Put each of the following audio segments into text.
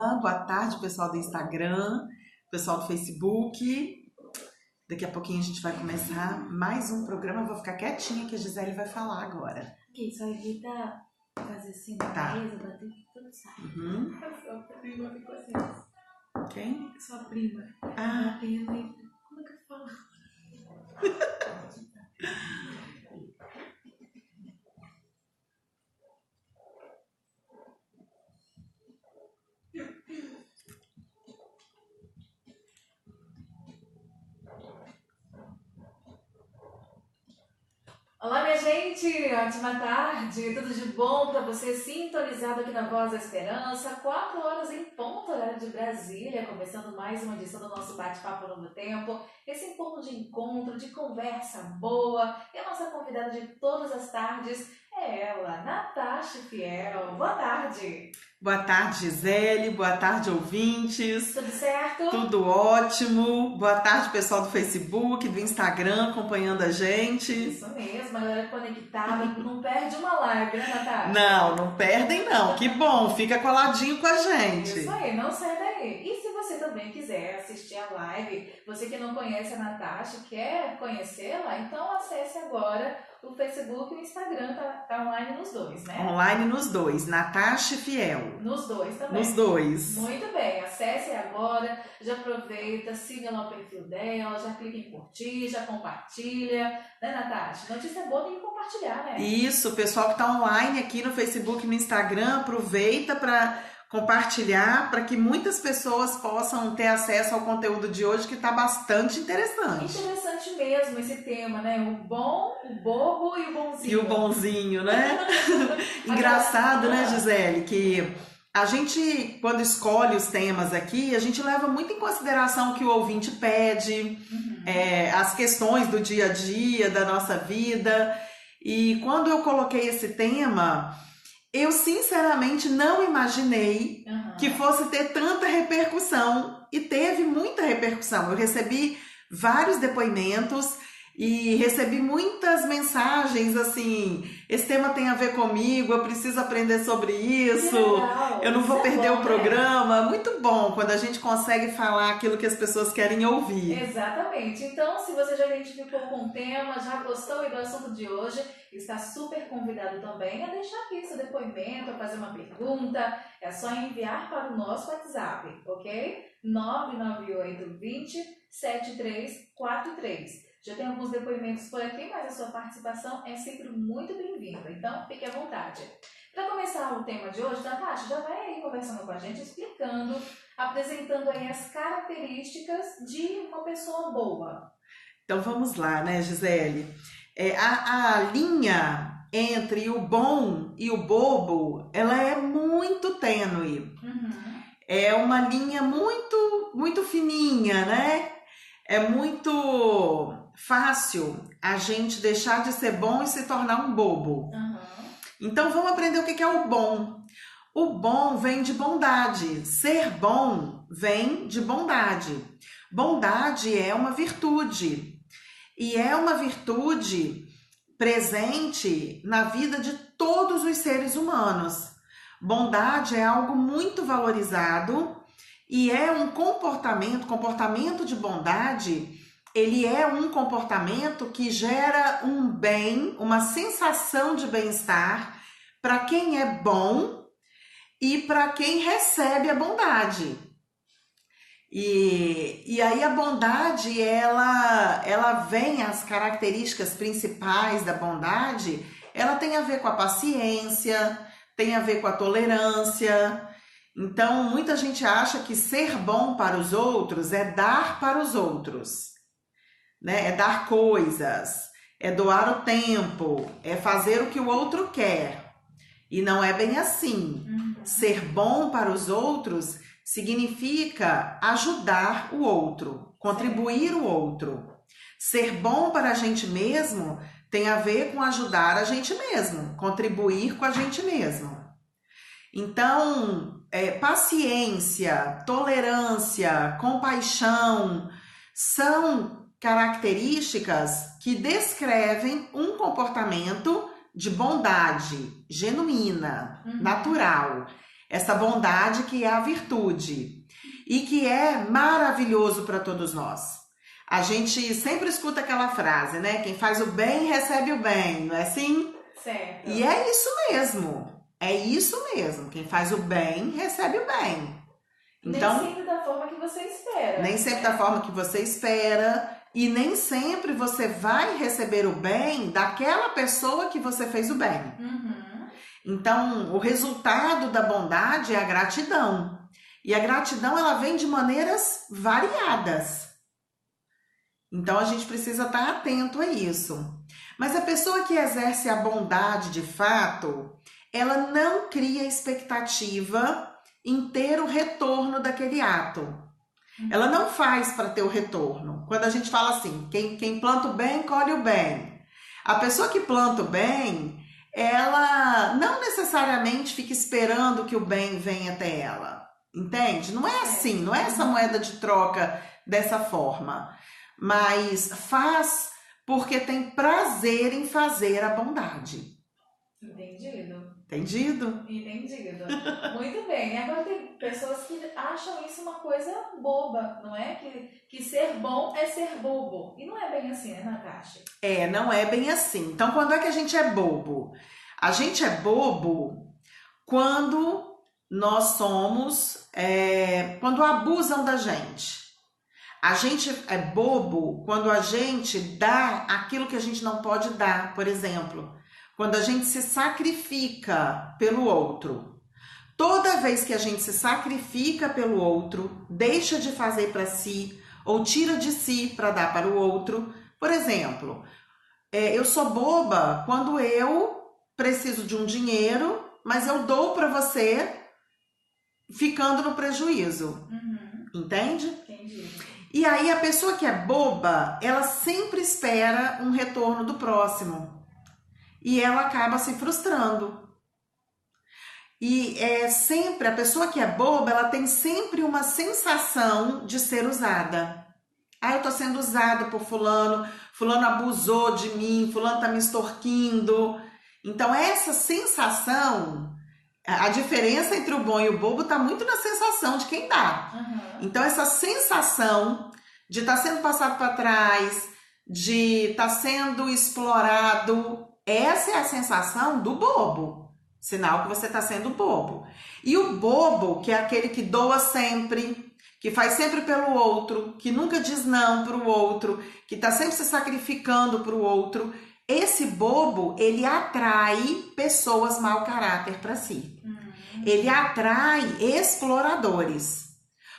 Boa tarde, pessoal do Instagram, pessoal do Facebook. Daqui a pouquinho a gente vai começar mais um programa. Eu vou ficar quietinha que a Gisele vai falar agora. Ok, só evita fazer assim na Tá. mesa, bater tudo certo. Uhum. A sua prima ficou assim. Quem? Sua prima. Ah, Batendo e... Como é que eu falo? Olá, minha gente! Ótima tarde! Tudo de bom para você sintonizado aqui na Voz da Esperança? 4 horas em ponto, horário de Brasília, começando mais uma edição do nosso Bate-Papo Novo Tempo. Esse ponto de encontro, de conversa boa. E a nossa convidada de todas as tardes é ela, Natasha Fiel. Boa tarde! boa tarde, Gisele. Boa tarde, ouvintes. Tudo certo? Tudo ótimo. Boa tarde, pessoal do Facebook, do Instagram, acompanhando a gente. Isso mesmo, a galera conectada, não perde uma live, né, Natasha? Não perdem não. Que bom, fica coladinho com a gente. Isso aí, não sai daí. E se você também quiser assistir a live, você que não conhece a Natasha, quer conhecê-la, então acesse agora o Facebook e o Instagram, tá online nos dois, né? Online nos dois, Natasha Fiel. Nos dois também. Nos dois. Muito bem, acesse agora, já aproveita, siga lá o perfil dela, já clica em curtir, já compartilha, né, Natasha? Notícia boa tem que compartilhar, né? Isso, o pessoal que está online aqui no Facebook e no Instagram, aproveita para compartilhar para que muitas pessoas possam ter acesso ao conteúdo de hoje, que está bastante interessante. Interessante mesmo esse tema, né? O bom, o bobo e o bonzinho. E o bonzinho, né? Engraçado, né, Gisele, que a gente, quando escolhe os temas aqui, a gente leva muito em consideração o que o ouvinte pede, as questões do dia a dia, da nossa vida. E quando eu coloquei esse tema, eu sinceramente não imaginei que fosse ter tanta repercussão, e teve muita repercussão. Eu recebi vários depoimentos e recebi muitas mensagens assim: esse tema tem a ver comigo, eu preciso aprender sobre isso, eu não vou perder o programa. Muito bom quando a gente consegue falar aquilo que as pessoas querem ouvir. Exatamente. Então, se você já identificou com o tema, já gostou do assunto de hoje, está super convidado também a deixar aqui seu depoimento, a fazer uma pergunta. É só enviar para o nosso WhatsApp, ok? 998207343. Já tem alguns depoimentos por aqui, mas a sua participação é sempre muito bem-vinda. Então, fique à vontade. Para começar o tema de hoje, Natasha, já vai aí conversando com a gente, explicando, apresentando aí as características de uma pessoa boa. Então vamos lá, né, Gisele? A linha entre o bom e o bobo, ela é muito tênue. É uma linha muito fininha, né? É muito fácil a gente deixar de ser bom e se tornar um bobo. Então vamos aprender o que é o bom. O bom vem de bondade. Ser bom vem de bondade. Bondade é uma virtude. E é uma virtude presente na vida de todos os seres humanos. Bondade é algo muito valorizado e é um comportamento de bondade. Ele é um comportamento que gera um bem, uma sensação de bem-estar para quem é bom e para quem recebe a bondade. E aí a bondade, ela vem, as características principais da bondade, ela tem a ver com a paciência, tem a ver com a tolerância. Então, muita gente acha que ser bom para os outros é dar para os outros, né? É dar coisas, é doar o tempo, é fazer o que o outro quer. E não é bem assim. Ser bom para os outros significa ajudar o outro, contribuir o outro. Ser bom para a gente mesmo tem a ver com ajudar a gente mesmo, contribuir com a gente mesmo. Então, paciência, tolerância, compaixão são características que descrevem um comportamento de bondade genuína, natural. essa bondade que é a virtude e que é maravilhoso para todos nós. A gente sempre escuta aquela frase, né? Quem faz o bem recebe o bem, não é assim? Certo. E é isso mesmo. É isso mesmo. Quem faz o bem recebe o bem. Então, nem sempre da forma que você espera. Nem sempre da forma que você espera. E nem sempre você vai receber o bem daquela pessoa que você fez o bem. Então, o resultado da bondade é a gratidão. E a gratidão, ela vem de maneiras variadas. Então, a gente precisa estar atento a isso. Mas a pessoa que exerce a bondade de fato, ela não cria expectativa em ter o retorno daquele ato. Ela não faz para ter o retorno. Quando a gente fala assim, quem planta o bem, colhe o bem. A pessoa que planta o bem, ela não necessariamente fica esperando que o bem venha até ela. Entende? Não é assim, não é essa moeda de troca dessa forma. Mas faz porque tem prazer em fazer a bondade. Entendido. Entendido? Entendido. Muito bem. Agora tem pessoas que acham isso uma coisa boba, não é? Que ser bom é ser bobo. E não é bem assim, né, Natasha? Não é bem assim. Então, quando é que a gente é bobo? A gente é bobo quando nós somos, quando abusam da gente. A gente é bobo quando a gente dá aquilo que a gente não pode dar, por exemplo. Quando a gente se sacrifica pelo outro. Toda vez que a gente se sacrifica pelo outro, deixa de fazer para si ou tira de si para dar para o outro. Por exemplo, eu sou boba quando eu preciso de um dinheiro, mas eu dou para você ficando no prejuízo. Entende? Entendi. E aí a pessoa que é boba, ela sempre espera um retorno do próximo. E ela acaba se frustrando. E sempre, a pessoa que é boba, ela tem sempre uma sensação de ser usada. Eu tô sendo usada por fulano abusou de mim, fulano tá me extorquindo. Então essa sensação, a diferença entre o bom e o bobo tá muito na sensação de quem dá. Então essa sensação de estar sendo passado para trás, de estar sendo explorado, essa é a sensação do bobo. Sinal que você está sendo bobo. E o bobo, que é aquele que doa sempre, que faz sempre pelo outro, que nunca diz não para o outro, que está sempre se sacrificando para o outro, esse bobo, ele atrai pessoas mau caráter para si. Ele atrai exploradores.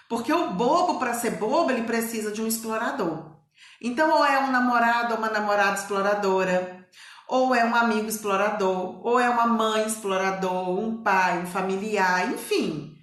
Porque o bobo, para ser bobo, ele precisa de um explorador. Então, ou é um namorado ou uma namorada exploradora, ou é um amigo explorador, ou é uma mãe explorador, um pai, um familiar, enfim.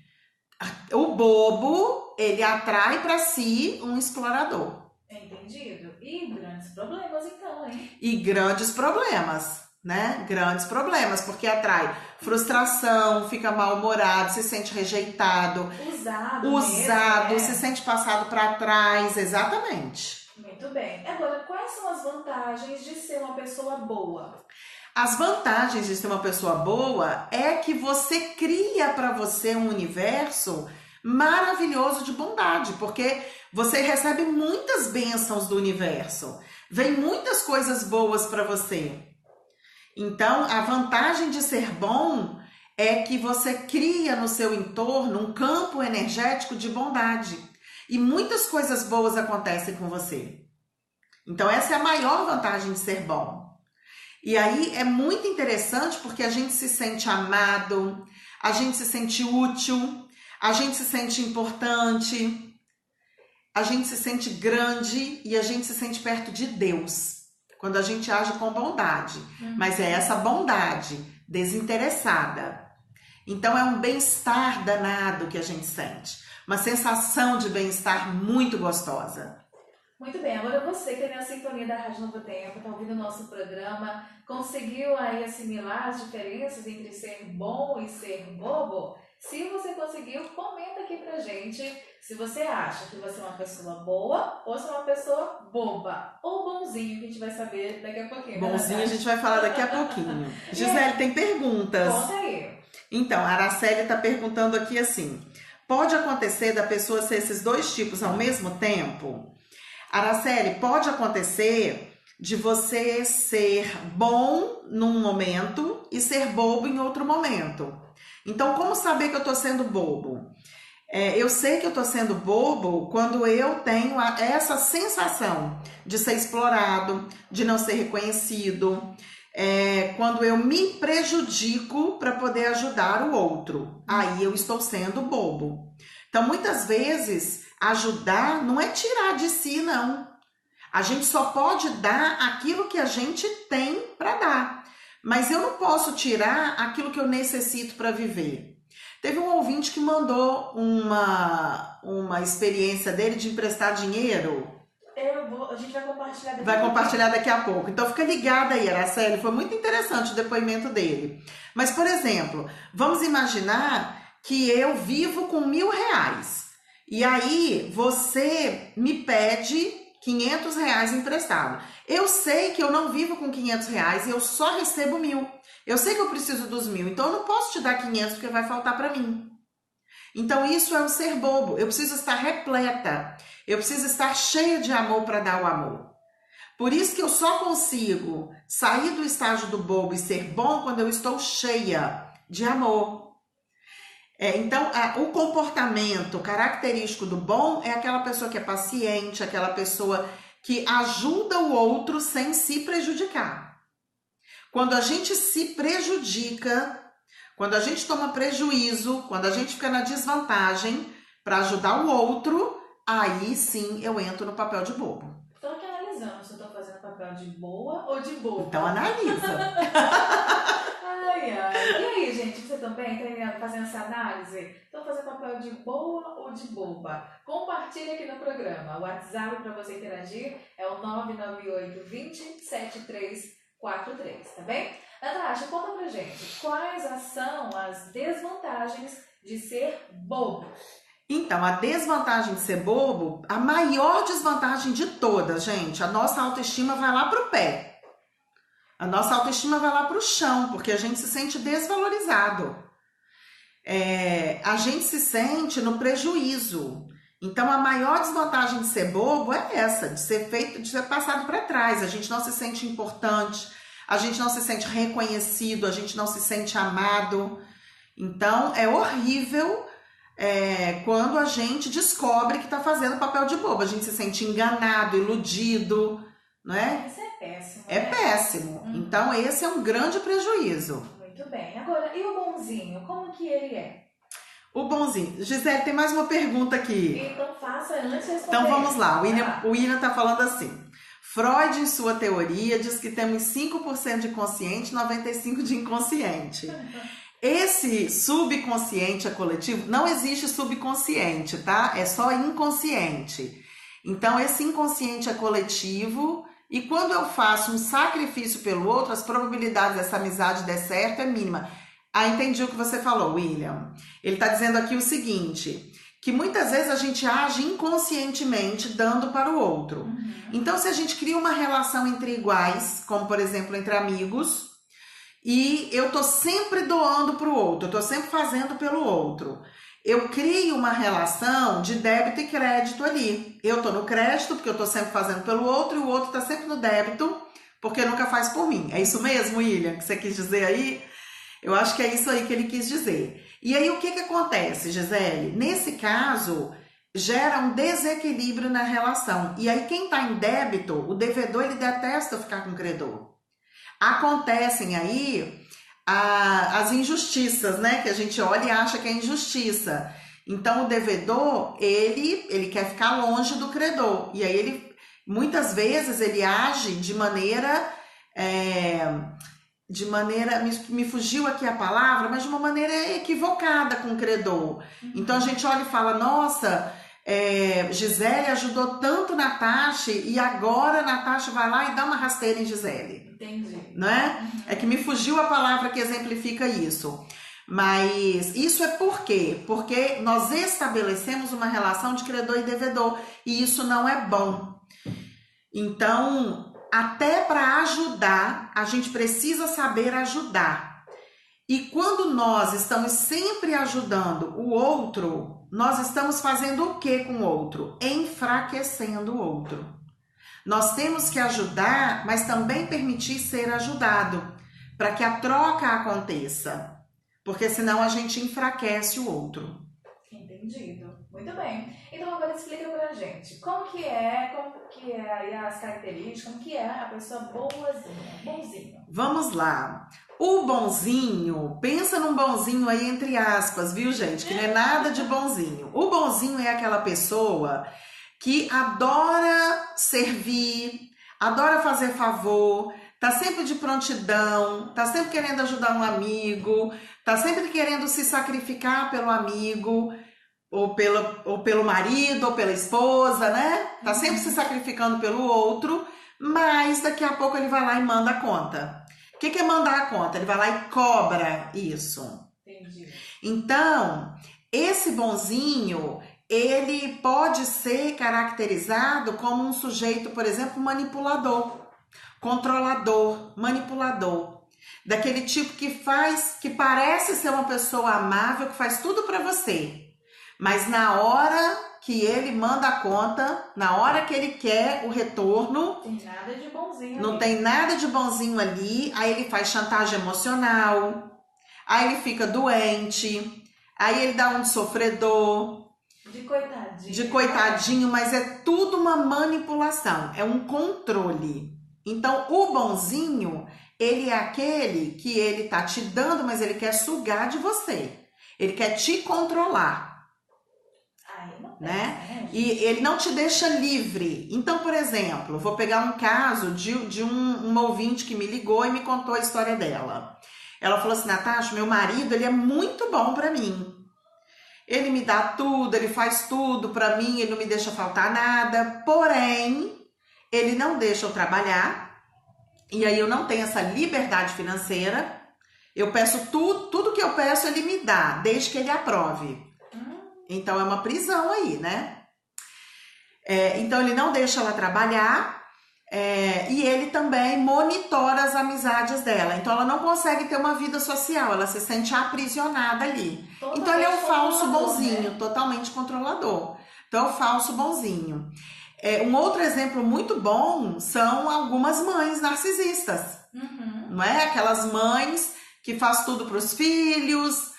O bobo, ele atrai para si um explorador. Entendido. E grandes problemas, então, hein? E grandes problemas, né? Grandes problemas, porque atrai frustração, fica mal-humorado, se sente rejeitado, usado, mesmo, se sente passado para trás, exatamente. Muito bem. Agora, quais são as vantagens de ser uma pessoa boa? As vantagens de ser uma pessoa boa é que você cria para você um universo maravilhoso de bondade, porque você recebe muitas bênçãos do universo, vem muitas coisas boas para você. Então, a vantagem de ser bom é que você cria no seu entorno um campo energético de bondade e muitas coisas boas acontecem com você. Então, essa é a maior vantagem de ser bom. E aí é muito interessante porque a gente se sente amado, a gente se sente útil, a gente se sente importante, a gente se sente grande e a gente se sente perto de Deus quando a gente age com bondade. Mas é essa bondade desinteressada. Então é um bem-estar danado que a gente sente, uma sensação de bem-estar muito gostosa. Muito bem, agora você que é na sintonia da Rádio Novo Tempo, está ouvindo o nosso programa, conseguiu aí assimilar as diferenças entre ser bom e ser bobo? Se você conseguiu, comenta aqui pra gente se você acha que você é uma pessoa boa ou se é uma pessoa boba ou bonzinho, que a gente vai saber daqui a pouquinho. Bonzinho a gente vai falar daqui a pouquinho. Gisele, tem perguntas. Conta aí. Então, a Araceli está perguntando aqui assim: pode acontecer da pessoa ser esses dois tipos ao mesmo tempo? Araceli, pode acontecer de você ser bom num momento e ser bobo em outro momento. Então, como saber que eu estou sendo bobo? Eu sei que eu estou sendo bobo quando eu tenho essa sensação de ser explorado, de não ser reconhecido, quando eu me prejudico para poder ajudar o outro. Aí eu estou sendo bobo. Então, muitas vezes, ajudar não é tirar de si, não. A gente só pode dar aquilo que a gente tem para dar. Mas eu não posso tirar aquilo que eu necessito para viver. Teve um ouvinte que mandou uma experiência dele de emprestar dinheiro. A gente vai compartilhar daqui Vai compartilhar daqui a pouco. Então fica ligada aí, Araceli. Foi muito interessante o depoimento dele. Mas, por exemplo, vamos imaginar que eu vivo com R$1.000. E aí você me pede R$500 emprestado. Eu sei que eu não vivo com R$500 e eu só recebo 1.000. Eu sei que eu preciso dos 1.000, então eu não posso te dar 500 porque vai faltar para mim. Então isso é um ser bobo. Eu preciso estar repleta. Eu preciso estar cheia de amor para dar o amor. Por isso que eu só consigo sair do estágio do bobo e ser bom quando eu estou cheia de amor. Então, o comportamento característico do bom é aquela pessoa que é paciente, aquela pessoa que ajuda o outro sem se prejudicar. Quando a gente se prejudica, quando a gente toma prejuízo, quando a gente fica na desvantagem para ajudar o outro, aí sim eu entro no papel de bobo. Estou aqui analisando se eu estou fazendo papel de boa ou de bobo. Então analisa. Ai. E aí, gente, você também está fazendo essa análise? Estão fazendo papel de boa ou de boba? Compartilhe aqui no programa. O WhatsApp para você interagir é o 998 20 7343, tá bem? Natasha, conta pra gente, quais são as desvantagens de ser bobo? Então, a desvantagem de ser bobo, a maior desvantagem de todas, gente, a nossa autoestima vai lá pro pé. A nossa autoestima vai lá pro chão, porque a gente se sente desvalorizado. A gente se sente no prejuízo. Então, a maior desvantagem de ser bobo é essa, de ser passado para trás. A gente não se sente importante, a gente não se sente reconhecido, a gente não se sente amado. Então, é horrível quando a gente descobre que está fazendo papel de bobo. A gente se sente enganado, iludido, não é? Isso é péssimo. É péssimo. Então, esse é um grande prejuízo. Muito bem. Agora, e o bonzinho? Como que ele é? O bonzinho. Gisele, tem mais uma pergunta aqui. Então faça antes de responder. Então vamos lá. O William está falando assim. Freud, em sua teoria, diz que temos 5% de consciente e 95% de inconsciente. Esse subconsciente é coletivo? Não existe subconsciente, tá? É só inconsciente. Então, esse inconsciente é coletivo e quando eu faço um sacrifício pelo outro, as probabilidades dessa amizade dar certo é mínima. Entendi o que você falou, William. Ele está dizendo aqui o seguinte, que muitas vezes a gente age inconscientemente dando para o outro. Então, se a gente cria uma relação entre iguais, como por exemplo entre amigos, e eu tô sempre doando para o outro, eu tô sempre fazendo pelo outro, eu crio uma relação de débito e crédito ali. Eu tô no crédito porque eu tô sempre fazendo pelo outro e o outro tá sempre no débito porque nunca faz por mim. É isso mesmo, William, que você quis dizer aí? Eu acho que é isso aí que ele quis dizer. E aí, o que acontece, Gisele? Nesse caso, gera um desequilíbrio na relação. E aí, quem está em débito, o devedor, ele detesta ficar com o credor. Acontecem aí as injustiças, né? Que a gente olha e acha que é injustiça. Então, o devedor, ele quer ficar longe do credor. E aí, muitas vezes, ele age de maneira... me fugiu aqui a palavra, mas de uma maneira equivocada com o credor. Então a gente olha e fala, nossa, Gisele ajudou tanto Natasha e agora Natasha vai lá e dá uma rasteira em Gisele. Entendi. Não é? É que me fugiu a palavra que exemplifica isso. Mas isso é por quê? Porque nós estabelecemos uma relação de credor e devedor e isso não é bom. Então... até para ajudar, a gente precisa saber ajudar. E quando nós estamos sempre ajudando o outro, nós estamos fazendo o que com o outro? Enfraquecendo o outro. Nós temos que ajudar, mas também permitir ser ajudado, para que a troca aconteça. Porque senão a gente enfraquece o outro. Entendido. Muito bem. Então agora explica pra gente como que é aí as características, como que é a pessoa boazinha, bonzinho. Vamos lá. O bonzinho, pensa num bonzinho aí entre aspas, viu, gente? Que não é nada de bonzinho. O bonzinho é aquela pessoa que adora servir, adora fazer favor, tá sempre de prontidão, tá sempre querendo ajudar um amigo, tá sempre querendo se sacrificar pelo amigo, ou pelo marido, ou pela esposa, né? Tá sempre se sacrificando pelo outro, mas daqui a pouco ele vai lá e manda a conta. O que é mandar a conta? Ele vai lá e cobra isso. Entendi. Então, esse bonzinho, ele pode ser caracterizado como um sujeito, por exemplo, manipulador, controlador, manipulador. Daquele tipo que parece ser uma pessoa amável, que faz tudo para você. Mas na hora que ele manda a conta, na hora que ele quer o retorno, tem nada de bonzinho não ali. tem nada de bonzinho ali, aí ele faz chantagem emocional, aí ele fica doente, aí ele dá um de sofredor, de coitadinho, mas é tudo uma manipulação, é um controle. Então o bonzinho, ele é aquele que ele tá te dando, mas ele quer sugar de você, ele quer te controlar. Né? E ele não te deixa livre. Então, por exemplo, vou pegar um caso de uma ouvinte que me ligou e me contou a história dela. Ela falou assim: Natasha, meu marido, ele é muito bom para mim. Ele me dá tudo, ele faz tudo para mim, ele não me deixa faltar nada. Porém, ele não deixa eu trabalhar. E aí eu não tenho essa liberdade financeira. Eu peço tudo que eu peço ele me dá, desde que ele aprove. Então é uma prisão aí, né? Então ele não deixa ela trabalhar e ele também monitora as amizades dela. Então ela não consegue ter uma vida social, ela se sente aprisionada ali. Totalmente então ele é o falso bonzinho, né? totalmente controlador. Então é o falso bonzinho. Um outro exemplo muito bom são algumas mães narcisistas. Não é? Aquelas mães que faz tudo para os filhos,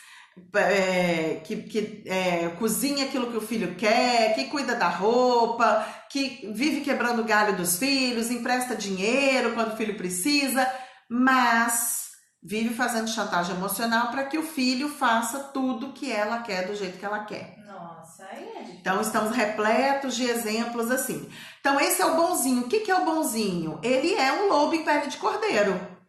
que cozinha aquilo que o filho quer, que cuida da roupa, que vive quebrando o galho dos filhos, empresta dinheiro quando o filho precisa, mas vive fazendo chantagem emocional para que o filho faça tudo que ela quer do jeito que ela quer. Nossa, aí é difícil. Então estamos repletos de exemplos assim. Então esse é o bonzinho. O que é o bonzinho? Ele é um lobo em pele de cordeiro.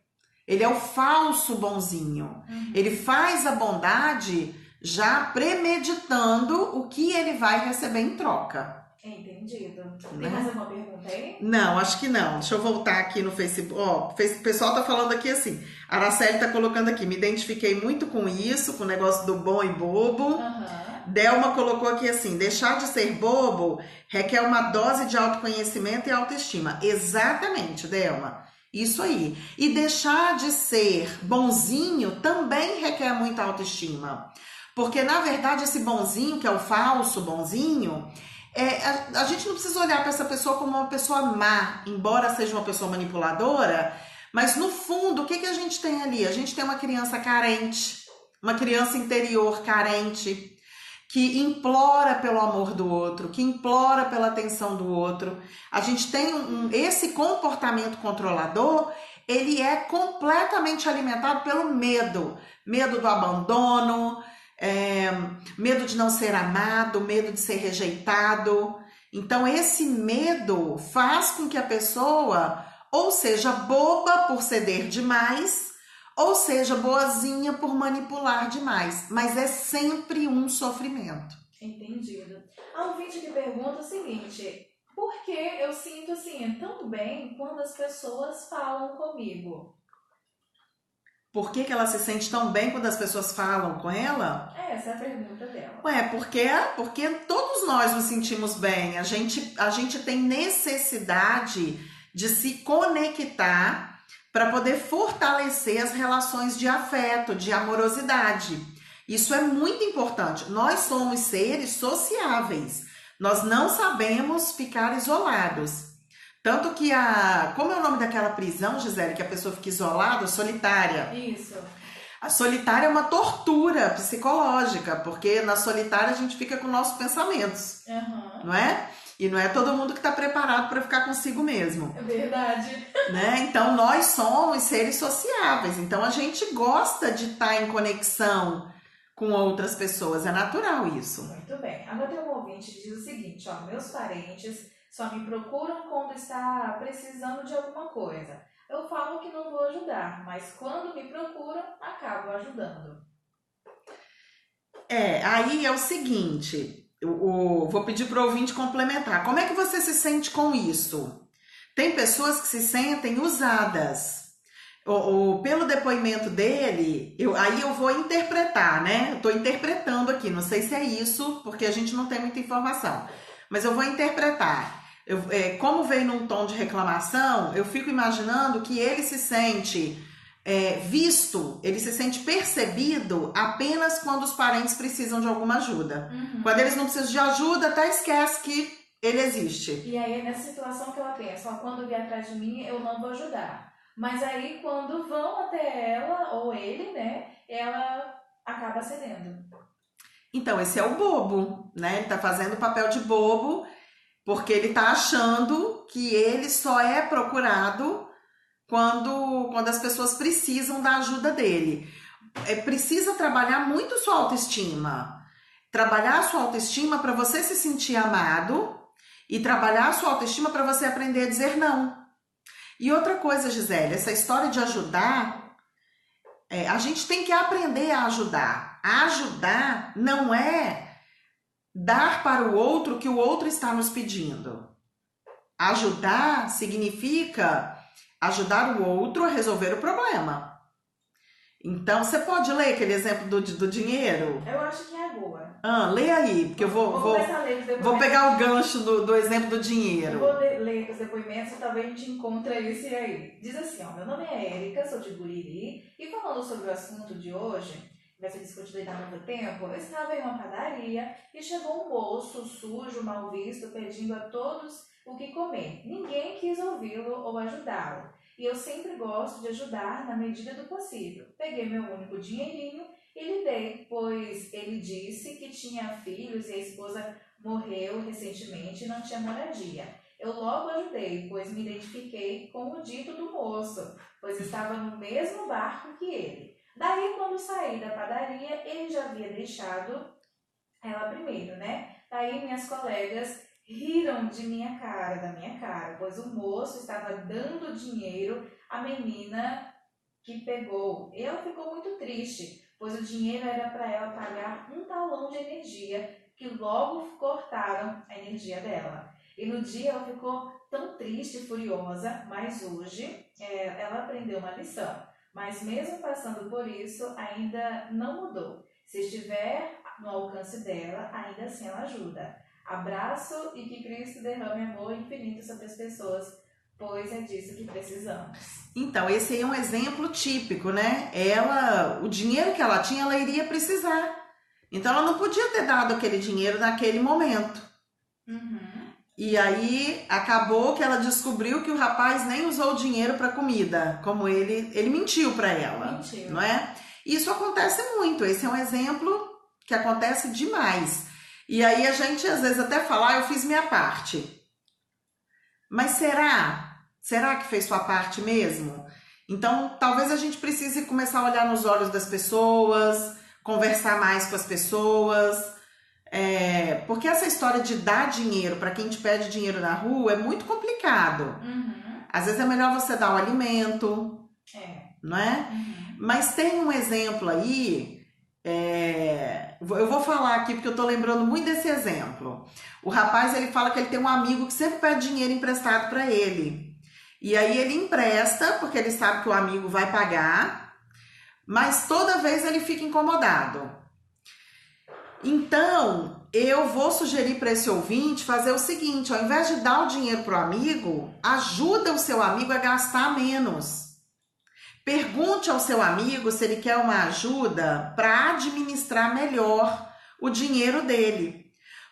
Ele é o falso bonzinho. Ele faz a bondade já premeditando o que ele vai receber em troca. Entendido. Tem mais alguma pergunta aí? Não, acho que não. Deixa eu voltar aqui no Facebook. O pessoal tá falando aqui assim. A Araceli tá colocando aqui. Me identifiquei muito com isso, com o negócio do bom e bobo. Delma colocou aqui assim: deixar de ser bobo requer uma dose de autoconhecimento e autoestima. Exatamente, Delma. Isso aí. E deixar de ser bonzinho também requer muita autoestima. Porque, na verdade, esse bonzinho, que é o falso bonzinho, a gente não precisa olhar para essa pessoa como uma pessoa má, embora seja uma pessoa manipuladora, mas no fundo, o que a gente tem ali? A gente tem uma criança carente, uma criança interior carente, que implora pelo amor do outro, que implora pela atenção do outro. A gente tem esse comportamento controlador, ele é completamente alimentado pelo medo. Medo do abandono, medo de não ser amado, medo de ser rejeitado. Então esse medo faz com que a pessoa ou seja boba por ceder demais, ou seja boazinha por manipular demais, mas é sempre um sofrimento. Entendido. Há um vídeo que pergunta o seguinte: por que eu sinto assim tão bem quando as pessoas falam comigo? Por que ela se sente tão bem quando as pessoas falam com ela? Essa é a pergunta dela. Porque todos nós nos sentimos bem. A gente tem necessidade de se conectar para poder fortalecer as relações de afeto, de amorosidade. Isso é muito importante. Nós somos seres sociáveis. Nós não sabemos ficar isolados. Tanto que como é o nome daquela prisão, Gisele, que a pessoa fica isolada, solitária? Isso. A solitária é uma tortura psicológica, porque na solitária a gente fica com nossos pensamentos, não é? E não é todo mundo que está preparado para ficar consigo mesmo. É verdade. Né? Então, nós somos seres sociáveis. Então, a gente gosta de estar em conexão com outras pessoas. É natural isso. Muito bem. Agora tem um ouvinte que diz o seguinte, ó, meus parentes só me procuram quando está precisando de alguma coisa. Eu falo que não vou ajudar, mas quando me procuram, acabo ajudando. Aí é o seguinte, vou pedir para o ouvinte complementar. Como é que você se sente com isso? Tem pessoas que se sentem usadas. Pelo depoimento dele, aí eu vou interpretar, né? Eu estou interpretando aqui, não sei se é isso, porque a gente não tem muita informação. Mas eu vou interpretar. Como veio num tom de reclamação, eu fico imaginando que ele se sente visto, ele se sente percebido apenas quando os parentes precisam de alguma ajuda. Quando eles não precisam de ajuda, até esquece que ele existe. E aí é nessa situação que ela pensa, ó, quando vier atrás de mim, eu não vou ajudar. Mas aí quando vão até ela, ou ele, né, ela acaba cedendo. Então, esse é o bobo, né? Ele tá fazendo o papel de bobo, porque ele tá achando que ele só é procurado quando as pessoas precisam da ajuda dele. Precisa trabalhar muito sua autoestima. Trabalhar a sua autoestima para você se sentir amado e trabalhar a sua autoestima para você aprender a dizer não. E outra coisa, Gisele, essa história de ajudar, a gente tem que aprender a ajudar. Ajudar não é dar para o outro o que o outro está nos pedindo. Ajudar significa ajudar o outro a resolver o problema. Então, você pode ler aquele exemplo do dinheiro? Eu acho que é a boa. Lê aí, porque eu vou pegar o gancho do exemplo do dinheiro. Eu vou ler os depoimentos e talvez a gente encontre isso aí. Diz assim, ó, meu nome é Érica, sou de Guriri, e falando sobre o assunto de hoje, vai ser discutido há muito tempo, eu estava em uma padaria e chegou um moço sujo, mal visto, pedindo a todos o que comer. Ninguém quis ouvi-lo ou ajudá-lo. E eu sempre gosto de ajudar na medida do possível. Peguei meu único dinheirinho e lhe dei, pois ele disse que tinha filhos e a esposa morreu recentemente e não tinha moradia. Eu logo ajudei, pois me identifiquei com o dito do moço, pois estava no mesmo barco que ele. Daí, quando saí da padaria, ele já havia deixado ela primeiro, né? Daí minhas colegas riram da minha cara, pois o moço estava dando dinheiro à menina que pegou. Ela ficou muito triste, pois o dinheiro era para ela pagar um talão de energia, que logo cortaram a energia dela. E no dia ela ficou tão triste e furiosa, mas hoje ela aprendeu uma lição. Mas mesmo passando por isso, ainda não mudou. Se estiver no alcance dela, ainda assim ela ajuda. Abraço e que Cristo derrame amor infinito sobre as pessoas, pois é disso que precisamos. Então, esse aí é um exemplo típico, né? O dinheiro que ela tinha, ela iria precisar. Então, ela não podia ter dado aquele dinheiro naquele momento. E aí, acabou que ela descobriu que o rapaz nem usou o dinheiro para comida, como ele mentiu para ela. Mentiu. Não é? Isso acontece muito, esse é um exemplo que acontece demais. E aí a gente às vezes até fala, eu fiz minha parte. Mas será? Será que fez sua parte mesmo? Então, talvez a gente precise começar a olhar nos olhos das pessoas, conversar mais com as pessoas. Porque essa história de dar dinheiro para quem te pede dinheiro na rua é muito complicado. Às vezes é melhor você dar o alimento, não é? Mas tem um exemplo aí... eu vou falar aqui porque eu tô lembrando muito desse exemplo. O rapaz, ele fala que ele tem um amigo que sempre pede dinheiro emprestado para ele. E aí ele empresta, porque ele sabe que o amigo vai pagar, mas toda vez ele fica incomodado. Então, eu vou sugerir para esse ouvinte fazer o seguinte, ao invés de dar o dinheiro pro amigo, ajuda o seu amigo a gastar menos. Pergunte ao seu amigo se ele quer uma ajuda para administrar melhor o dinheiro dele.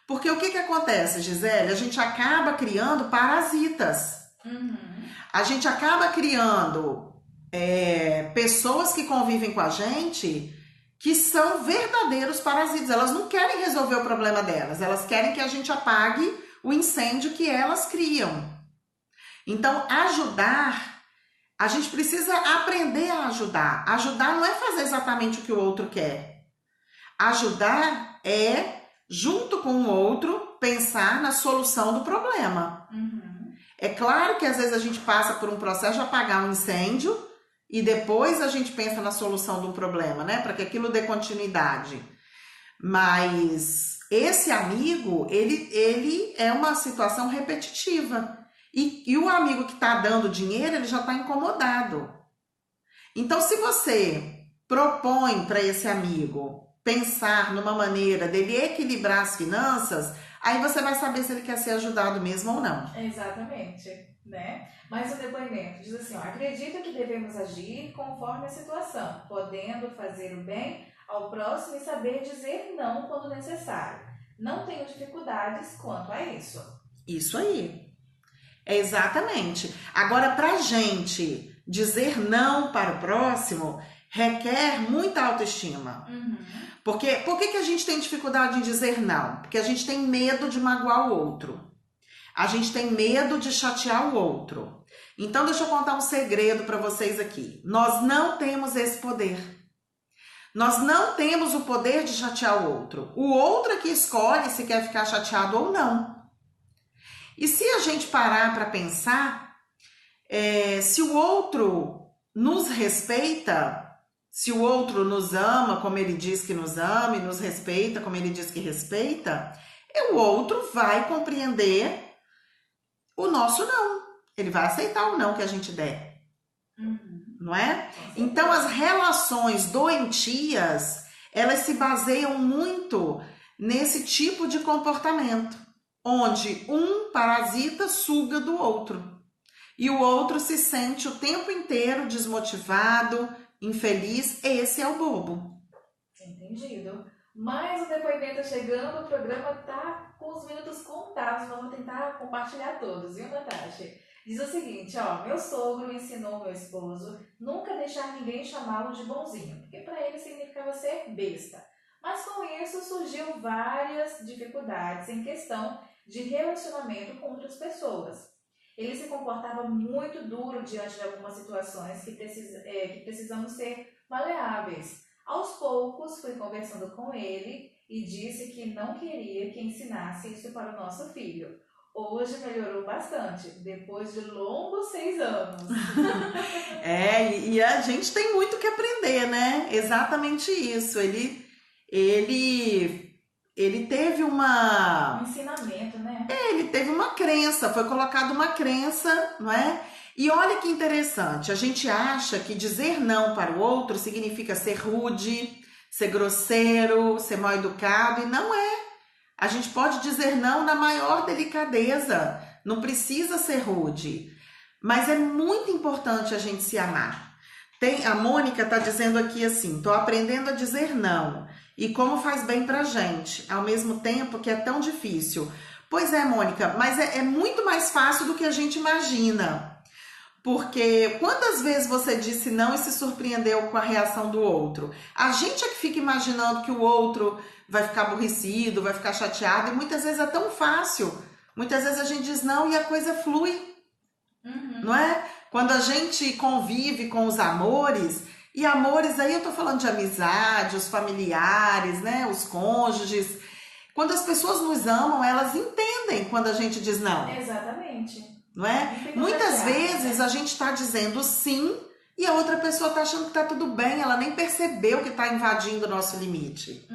Porque o que acontece, Gisele? A gente acaba criando parasitas. A gente acaba criando pessoas que convivem com a gente que são verdadeiros parasitas. Elas não querem resolver o problema delas. Elas querem que a gente apague o incêndio que elas criam. Então, ajudar, a gente precisa aprender a ajudar. Ajudar não é fazer exatamente o que o outro quer. Ajudar é, junto com o outro, pensar na solução do problema. É claro que às vezes a gente passa por um processo de apagar um incêndio e depois a gente pensa na solução do problema, né? Para que aquilo dê continuidade. Mas esse amigo, ele é uma situação repetitiva. E o amigo que está dando dinheiro, ele já está incomodado. Então, se você propõe para esse amigo pensar numa maneira dele equilibrar as finanças, aí você vai saber se ele quer ser ajudado mesmo ou não. Exatamente, né? Mas o depoimento diz assim, ó, acredito que devemos agir conforme a situação, podendo fazer o bem ao próximo e saber dizer não quando necessário. Não tenho dificuldades quanto a isso. Isso aí. Exatamente. Agora, pra gente dizer não para o próximo, requer muita autoestima. Porque por que a gente tem dificuldade em dizer não? Porque a gente tem medo de magoar o outro. A gente tem medo de chatear o outro. Então, deixa eu contar um segredo para vocês aqui. Nós não temos esse poder. Nós não temos o poder de chatear o outro. O outro é que escolhe se quer ficar chateado ou não. E se a gente parar para pensar, se o outro nos respeita, se o outro nos ama como ele diz que nos ama e nos respeita como ele diz que respeita, o outro vai compreender o nosso não. Ele vai aceitar o não que a gente der. Não é? Então, as relações doentias, elas se baseiam muito nesse tipo de comportamento, onde um parasita suga do outro. E o outro se sente o tempo inteiro desmotivado, infeliz. Esse é o bobo. Entendido. Mas o depoimento chegando, o programa tá com os minutos contados, mas vou tentar compartilhar todos, viu, Natasha? Diz o seguinte, ó, meu sogro ensinou meu esposo nunca deixar ninguém chamá-lo de bonzinho, porque para ele significava ser besta. Mas com isso surgiu várias dificuldades em questão de relacionamento com outras pessoas. Ele se comportava muito duro diante de algumas situações que precisamos ser maleáveis. Aos poucos, fui conversando com ele e disse que não queria que ensinasse isso para o nosso filho. Hoje melhorou bastante, depois de longos 6 anos. E a gente tem muito que aprender, né? Exatamente isso. Ele teve um ensinamento, né? Ele teve uma crença, foi colocada uma crença, não é? E olha que interessante, a gente acha que dizer não para o outro significa ser rude, ser grosseiro, ser mal educado, e não é. A gente pode dizer não na maior delicadeza, não precisa ser rude. Mas é muito importante a gente se amar. A Mônica está dizendo aqui assim, estou aprendendo a dizer não. E como faz bem pra gente, ao mesmo tempo que é tão difícil. Pois é, Mônica, mas é muito mais fácil do que a gente imagina. Porque quantas vezes você disse não e se surpreendeu com a reação do outro? A gente é que fica imaginando que o outro vai ficar aborrecido, vai ficar chateado, e muitas vezes é tão fácil. Muitas vezes a gente diz não e a coisa flui, não é? Quando a gente convive com os amores, e amores aí eu tô falando de amizade, os familiares, né, os cônjuges. Quando as pessoas nos amam, elas entendem quando a gente diz não. Exatamente. Não é? Muitas vezes a gente está dizendo sim e a outra pessoa está achando que está tudo bem, ela nem percebeu que está invadindo o nosso limite.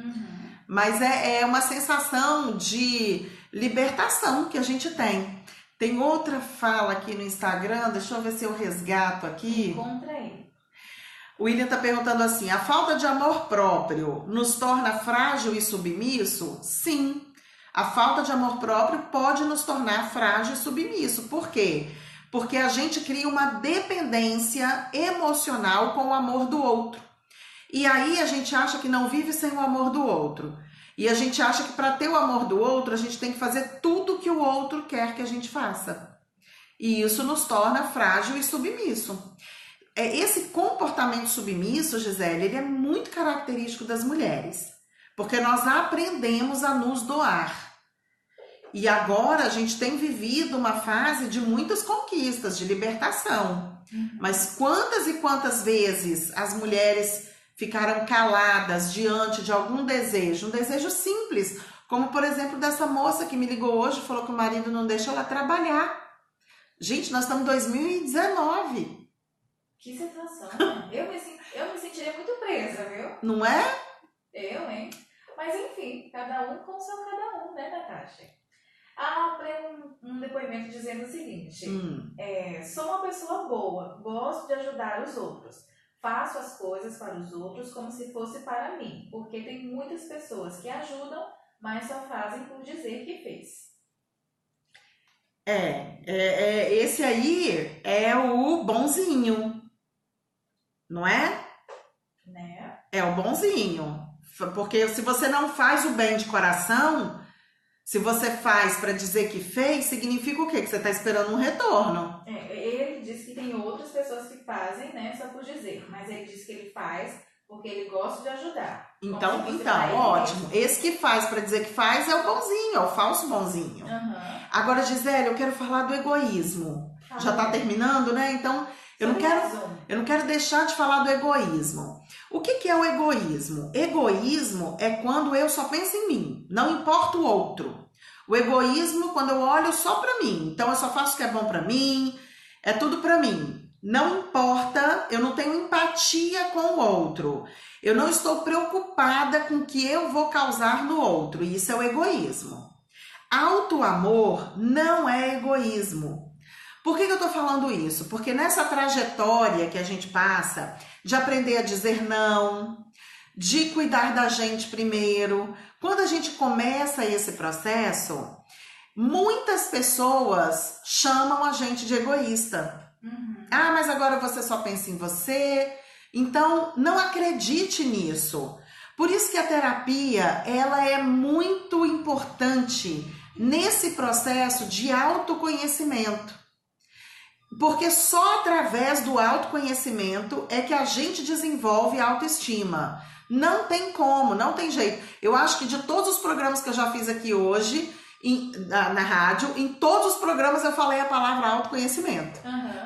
Mas é uma sensação de libertação que a gente tem. Tem outra fala aqui no Instagram, deixa eu ver se eu resgato aqui. Encontra aí. O William está perguntando assim, a falta de amor próprio nos torna frágil e submisso? Sim. A falta de amor próprio pode nos tornar frágil e submisso. Por quê? porque a gente cria uma dependência emocional com o amor do outro. E aí a gente acha que não vive sem o amor do outro. E a gente acha que para ter o amor do outro, a gente tem que fazer tudo que o outro quer que a gente faça. E isso nos torna frágil e submisso. Esse comportamento submisso, Gisele, ele é muito característico das mulheres. Porque nós aprendemos a nos doar. E agora a gente tem vivido uma fase de muitas conquistas, de libertação. Mas quantas e quantas vezes as mulheres ficaram caladas diante de algum desejo, um desejo simples, como por exemplo dessa moça que me ligou hoje e falou que o marido não deixa ela trabalhar. Gente, nós estamos em 2019. Que situação, né? Eu me sentiria muito presa, viu? Não é? Eu, hein? Mas enfim, cada um com seu cada um, né, Natasha? Um depoimento dizendo o seguinte: sou uma pessoa boa, gosto de ajudar os outros. Faço as coisas para os outros como se fosse para mim, porque tem muitas pessoas que ajudam, mas só fazem por dizer que fez. Esse aí é o bonzinho, não é? Né? É o bonzinho, porque se você não faz o bem de coração, se você faz para dizer que fez, significa o quê? Que você está esperando um retorno. Ele diz que tem outras pessoas que fazem, né, só por dizer. Mas ele diz que ele faz porque ele gosta de ajudar. Então ótimo. Esse que faz para dizer que faz é o bonzinho, é o falso bonzinho. Agora, Gisele, eu quero falar do egoísmo. Já está terminando, né? Então, eu não quero deixar de falar do egoísmo. O que é o egoísmo? Egoísmo é quando eu só penso em mim, não importa o outro. O egoísmo, quando eu olho só para mim. Então, eu só faço o que é bom para mim, é tudo para mim. Não importa, eu não tenho empatia com o outro. Eu não estou preocupada com o que eu vou causar no outro. E isso é o egoísmo. Auto-amor não é egoísmo. Por que eu estou falando isso? Porque nessa trajetória que a gente passa de aprender a dizer não, de cuidar da gente primeiro, quando a gente começa esse processo, muitas pessoas chamam a gente de egoísta. Ah, mas agora você só pensa em você. Então, não acredite nisso. Por isso que a terapia, ela é muito importante nesse processo de autoconhecimento. Porque só através do autoconhecimento é que a gente desenvolve a autoestima. Não tem como, não tem jeito. Eu acho que de todos os programas que eu já fiz aqui hoje, na rádio, em todos os programas eu falei a palavra autoconhecimento.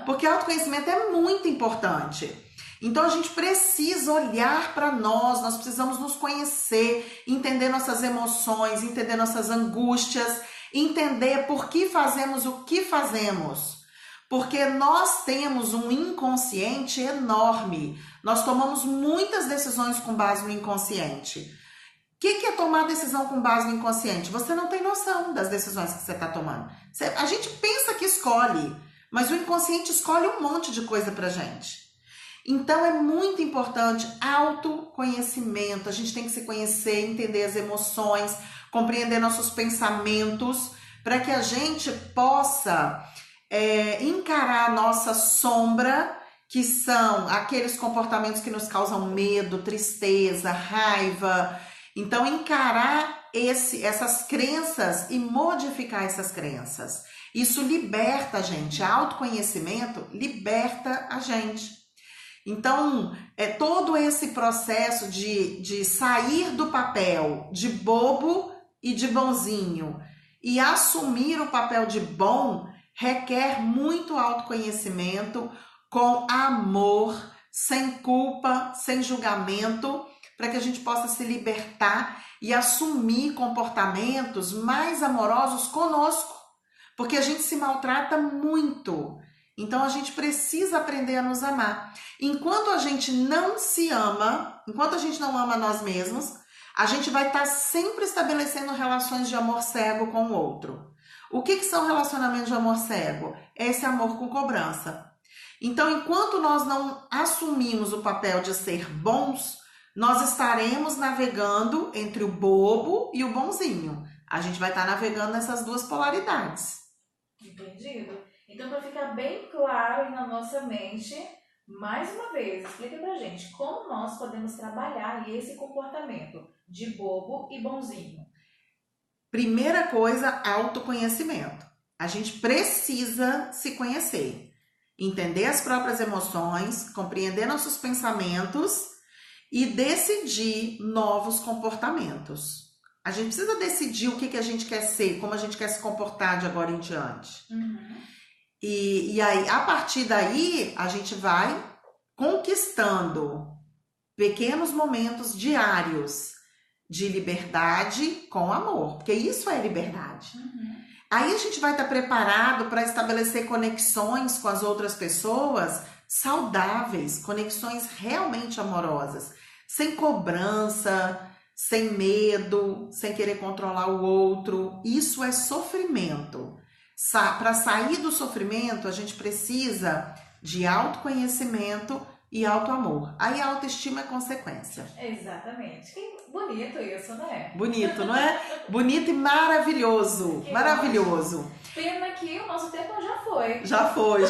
Porque autoconhecimento é muito importante. Então a gente precisa olhar para nós precisamos nos conhecer, entender nossas emoções, entender nossas angústias, entender por que fazemos o que fazemos. Porque nós temos um inconsciente enorme. Nós tomamos muitas decisões com base no inconsciente. O que é tomar decisão com base no inconsciente? Você não tem noção das decisões que você está tomando. A gente pensa que escolhe, mas o inconsciente escolhe um monte de coisa pra gente. Então é muito importante autoconhecimento. A gente tem que se conhecer, entender as emoções, compreender nossos pensamentos, para que a gente possa encarar a nossa sombra, que são aqueles comportamentos que nos causam medo, tristeza, raiva. Então, encarar essas crenças e modificar essas crenças. Isso liberta a gente. Autoconhecimento liberta a gente. Então, todo esse processo de sair do papel de bobo e de bonzinho e assumir o papel de bom requer muito autoconhecimento, com amor, sem culpa, sem julgamento, para que a gente possa se libertar e assumir comportamentos mais amorosos conosco, porque a gente se maltrata muito. Então a gente precisa aprender a nos amar. Enquanto a gente não se ama, enquanto a gente não ama nós mesmos, a gente vai estar sempre estabelecendo relações de amor cego com o outro. O que são relacionamentos de amor cego? É esse amor com cobrança. Então, enquanto nós não assumimos o papel de ser bons, nós estaremos navegando entre o bobo e o bonzinho. A gente vai estar navegando nessas duas polaridades. Entendido. Então, para ficar bem claro aí na nossa mente, mais uma vez, explica pra gente como nós podemos trabalhar esse comportamento de bobo e bonzinho. Primeira coisa, autoconhecimento. A gente precisa se conhecer, entender as próprias emoções, compreender nossos pensamentos e decidir novos comportamentos. A gente precisa decidir o que a gente quer ser, como a gente quer se comportar de agora em diante. E aí, a partir daí, a gente vai conquistando pequenos momentos diários de liberdade com amor, porque isso é liberdade. Aí a gente vai estar preparado para estabelecer conexões com as outras pessoas saudáveis, conexões realmente amorosas, sem cobrança, sem medo, sem querer controlar o outro. Isso é sofrimento. Para sair do sofrimento, a gente precisa de autoconhecimento e autoamor. Aí a autoestima é consequência. Exatamente. Bonito isso, né? Bonito, não é? Bonito e maravilhoso. Maravilhoso. Pena que o nosso tempo já foi. Já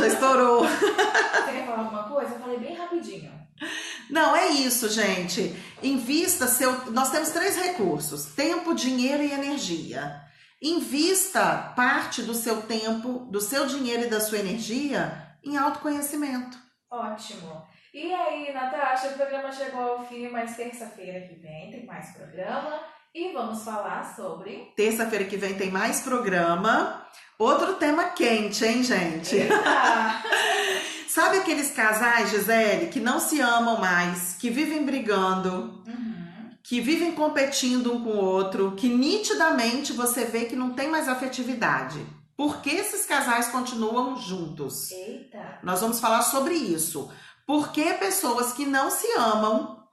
estourou. Você quer falar alguma coisa? Eu falei bem rapidinho. Não, é isso, gente. Invista Nós temos 3 recursos: tempo, dinheiro e energia. Invista parte do seu tempo, do seu dinheiro e da sua energia em autoconhecimento. Ótimo. E aí, Natasha, o programa chegou ao fim, mas terça-feira que vem tem mais programa e vamos falar sobre... Terça-feira que vem tem mais programa. Outro tema quente, hein, gente? Eita! Sabe aqueles casais, Gisele, que não se amam mais, que vivem brigando, que vivem competindo um com o outro, que nitidamente você vê que não tem mais afetividade? Por que esses casais continuam juntos? Eita! Nós vamos falar sobre isso. Por que pessoas que não se amam,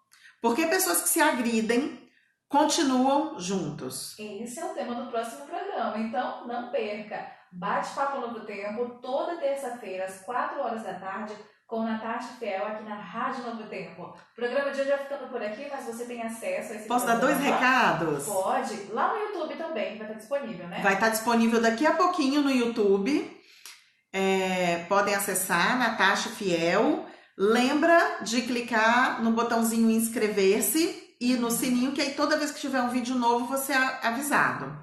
por que pessoas que se agridem, continuam juntos? Esse é o tema do próximo programa, então não perca. Bate-papo Novo Tempo, toda terça-feira, às 4 horas da tarde, com Natasha Fiel, aqui na Rádio Novo Tempo. O programa de hoje vai ficando por aqui, mas você tem acesso a esse Posso dar 2 recados? Pode. Lá no YouTube também, que vai estar disponível, né? Vai estar disponível daqui a pouquinho no YouTube. Podem acessar, Natasha Fiel. Lembra de clicar no botãozinho inscrever-se e no sininho, que aí toda vez que tiver um vídeo novo você é avisado.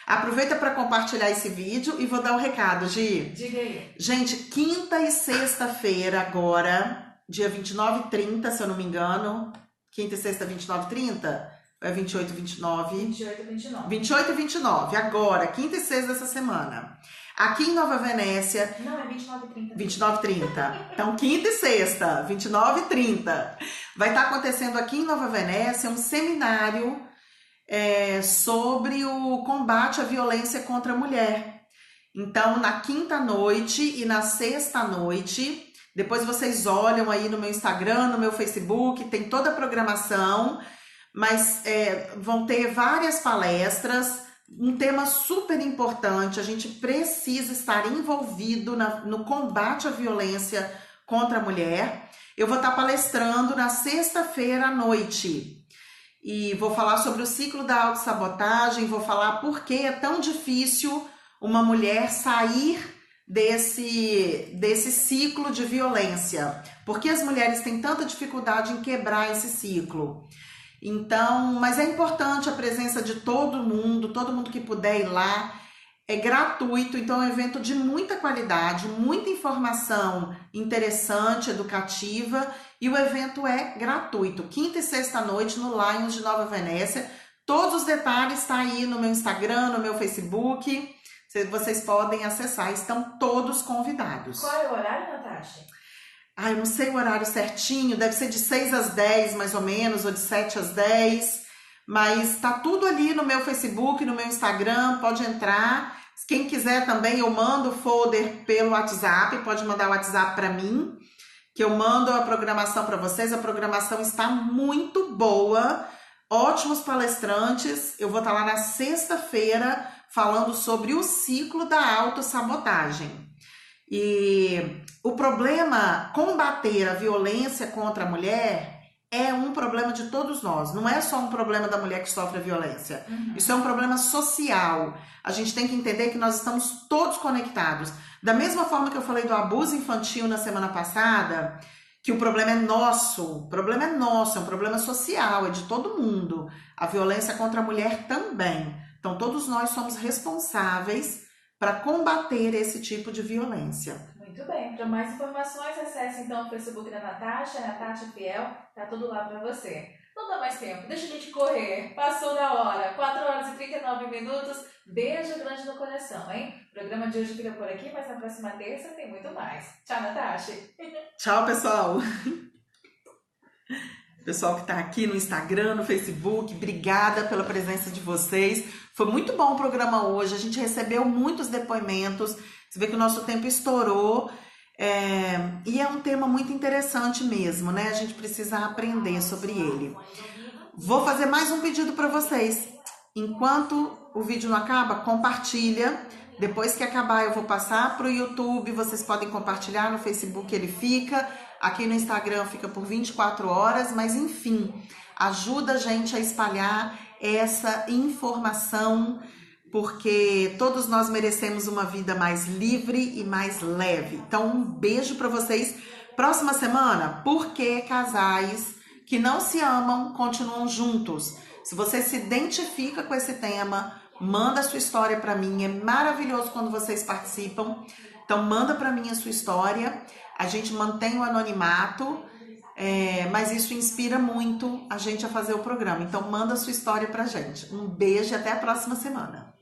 Aproveita para compartilhar esse vídeo e vou dar um recado, Gi. Diga aí. Gente, quinta e sexta-feira agora, dia 29 e 30, se eu não me engano. Quinta e sexta, 29 e 30? Ou é 28 e 29? 28 e 29. 28 e 29, agora, quinta e sexta dessa semana. Aqui em Nova Venécia... Não, é 29 e 30. 29 e 30. Então, quinta e sexta, 29 e 30. Vai estar acontecendo aqui em Nova Venécia um seminário sobre o combate à violência contra a mulher. Então, na quinta noite e na sexta noite, depois vocês olham aí no meu Instagram, no meu Facebook, tem toda a programação, mas vão ter várias palestras, um tema super importante. A gente precisa estar envolvido no combate à violência contra a mulher. Eu vou estar palestrando na sexta-feira à noite e vou falar sobre o ciclo da autossabotagem, vou falar por que é tão difícil uma mulher sair desse ciclo de violência. Por que as mulheres têm tanta dificuldade em quebrar esse ciclo? Então, mas é importante a presença de todo mundo que puder ir lá. É gratuito, então é um evento de muita qualidade, muita informação interessante, educativa, e o evento é gratuito. Quinta e sexta noite no Lions de Nova Venécia. Todos os detalhes estão aí no meu Instagram, no meu Facebook. Vocês podem acessar, estão todos convidados. Qual é o horário, Natasha? Eu não sei o horário certinho, deve ser de 6 às 10 mais ou menos, ou de 7 às 10, mas tá tudo ali no meu Facebook, no meu Instagram, pode entrar. Quem quiser também, eu mando o folder pelo WhatsApp, pode mandar o WhatsApp para mim, que eu mando a programação para vocês. A programação está muito boa, ótimos palestrantes. Eu vou estar lá na sexta-feira falando sobre o ciclo da autossabotagem. E o problema, combater a violência contra a mulher é um problema de todos nós. Não é só um problema da mulher que sofre a violência. Isso é um problema social. A gente tem que entender que nós estamos todos conectados. Da mesma forma que eu falei do abuso infantil na semana passada, que o problema é nosso. O problema é nosso, é um problema social, é de todo mundo. A violência contra a mulher também. Então, todos nós somos responsáveis para combater esse tipo de violência. Muito bem. Para mais informações, acesse então o Facebook da Natasha, Natasha Fiel, tá tudo lá para você. Não dá mais tempo, deixa a gente correr. Passou da hora, 4 horas e 39 minutos. Beijo grande no coração, hein? O programa de hoje fica por aqui, mas na próxima terça tem muito mais. Tchau, Natasha. Tchau, pessoal. Pessoal que está aqui no Instagram, no Facebook, obrigada pela presença de vocês. Foi muito bom o programa hoje, a gente recebeu muitos depoimentos. Você vê que o nosso tempo estourou. E é um tema muito interessante mesmo, né? A gente precisa aprender sobre ele. Vou fazer mais um pedido para vocês. Enquanto o vídeo não acaba, compartilha. Depois que acabar, eu vou passar para o YouTube. Vocês podem compartilhar no Facebook, ele fica. Aqui no Instagram fica por 24 horas. Mas enfim, ajuda a gente a espalhar essa informação, porque todos nós merecemos uma vida mais livre e mais leve. Então, um beijo para vocês. Próxima semana, por que casais que não se amam continuam juntos? Se você se identifica com esse tema, manda a sua história para mim. É maravilhoso quando vocês participam. Então, manda para mim a sua história. A gente mantém o anonimato, mas isso inspira muito a gente a fazer o programa. Então, manda a sua história pra gente. Um beijo e até a próxima semana.